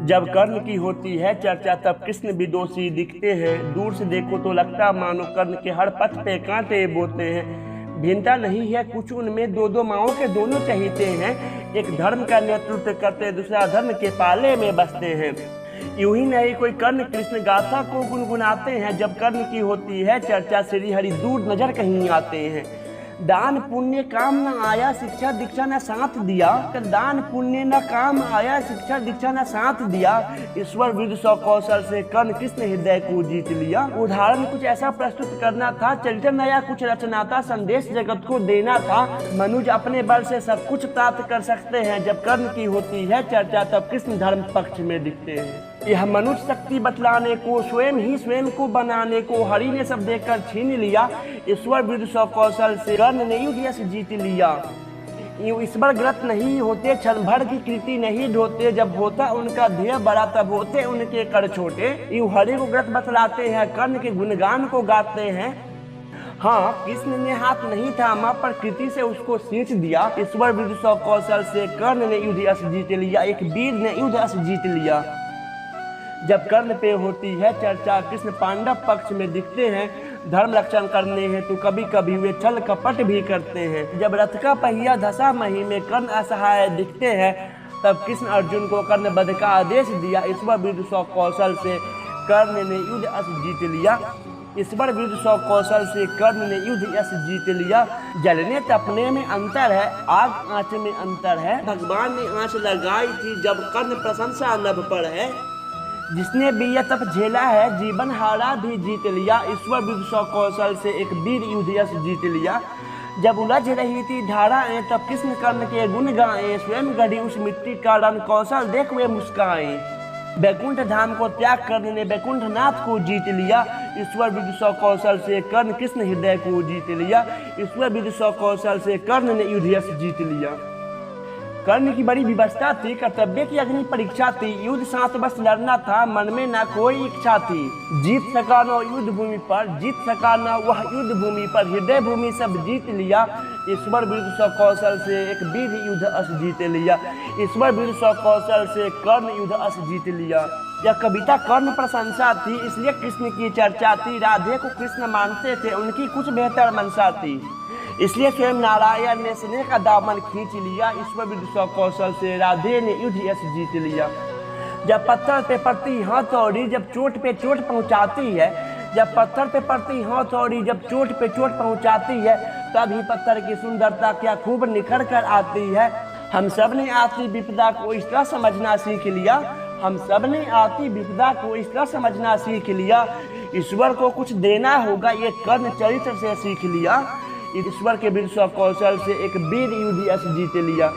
जब कर्ण की होती है चर्चा तब कृष्ण भी दोषी दिखते हैं। दूर से देखो तो लगता मानो कर्ण के हर पथ पे कांटे बोते हैं। भिन्नता नहीं है कुछ उनमें, दो दो माओं के दोनों चहीते हैं। एक धर्म का नेतृत्व करते दूसरा धर्म के पाले में बसते हैं। यूं ही नहीं कोई कर्ण कृष्ण गाथा को गुनगुनाते हैं। जब कर्ण की होती है चर्चा श्री हरि दूर नजर कहीं आते हैं। दान पुण्य काम न आया शिक्षा दीक्षा न साथ दिया। दान पुण्य न काम आया शिक्षा दीक्षा न साथ दिया। ईश्वर विद सौ कौशल से कर्ण कृष्ण हृदय को जीत लिया। उदाहरण कुछ ऐसा प्रस्तुत करना था, चरित्र नया कुछ रचना था, संदेश जगत को देना था। मनुज अपने बल से सब कुछ प्राप्त कर सकते हैं। जब कर्ण की होती है चर्चा तब कृष्ण धर्म पक्ष में दिखते हैं। यह मनुष्य शक्ति बतलाने को, स्वयं ही स्वयं को बनाने को हरि ने सब देकर छीन लिया। ईश्वर विद सौ कौशल से कर्ण ने युद्ध यश जीत लिया। यूं ईश्वर ग्रत नहीं होते, क्षण भर की कृति नहीं ढोते। जब होता उनका ध्येय बड़ा तब होते उनके कर छोटे। यूं हरि को ग्रत बतलाते हैं, कर्ण के गुणगान को गाते हैं। हाँ, कृष्ण ने हाथ नहीं थामा पर कृति से उसको सींच दिया। ईश्वर विद सौ कौशल से कर्ण ने युद्ध यश जीत लिया। एक वीर ने युद्ध यश जीत लिया। जब कर्ण पे होती है चर्चा कृष्ण पांडव पक्ष में दिखते हैं। धर्म रक्षण करने हैं तो कभी कभी वे छल कपट भी करते हैं। जब रथ का पहिया धसा मही में कर्ण असहाय दिखते हैं तब कृष्ण अर्जुन को कर्ण वध का आदेश दिया। ईश्वर विद सौ कौशल से कर्ण ने युद्ध यश जीत लिया। ईश्वर विद सौ कौशल से कर्ण ने युद्ध यश जीत लिया। जलने तपने में अंतर है, आग आंच में अंतर है। भगवान ने आंच लगाई थी जब कर्ण प्रशंसा नभ पर है। जिसने भी यह तप झेला है जीवन हारा भी जीत लिया। ईश्वर विद सौ कौशल से एक वीर युद्ध यश जीत लिया। जब उलझ रही थी धाराएं तब कृष्ण कर्ण के गुण गाए। स्वयं गढ़ी उस मिट्टी का रण कौशल देख वे मुस्काए। बैकुंठ धाम को त्याग करने ने बैकुंठ नाथ को जीत लिया। ईश्वर विद सौ कौशल से कर्ण कृष्ण हृदय को जीत लिया। ईश्वर विद सौ कौशल से कर्ण ने युद्ध यश जीत लिया। कर्ण की बड़ी व्यवस्था थी, कर्तव्य की अग्नि परीक्षा थी। युद्ध साथ बस लड़ना था, मन में ना कोई इच्छा थी। जीत सका न युद्ध भूमि पर, जीत सका न वह युद्ध भूमि पर। हृदय भूमि सब जीत लिया। ईश्वर विद सौ कौशल से एक वीर युद्ध यश जीत लिया। ईश्वर विद सौ कौशल से कर्ण युद्ध यश जीत लिया। यह कविता कर्ण प्रशंसा थी, इसलिए कृष्ण की चर्चा थी। राधे को कृष्ण मानते थे, उनकी कुछ बेहतर मनसा थी, इसलिए स्वयं नारायण ने स्नेह का दामन खींच लिया। ईश्वर विद सौ कौशल से राधे ने युद्ध यश जीत लिया। जब पत्थर पे पड़ती हथौड़ी जब चोट पे चोट पहुंचाती है। जब पत्थर पे पड़ती हथौड़ी जब चोट पे चोट पहुंचाती है तभी पत्थर की सुंदरता क्या खूब निखर कर आती है। हम सब ने आती विपदा को इस तरह समझना सीख लिया। हम सब ने आती विपदा को इस तरह समझना सीख लिया। ईश्वर को कुछ देना होगा ये कर्ण चरित्र से सीख लिया। ईश्वर के विद सौ कौशल से एक वीर युद्ध यश जीत लिया।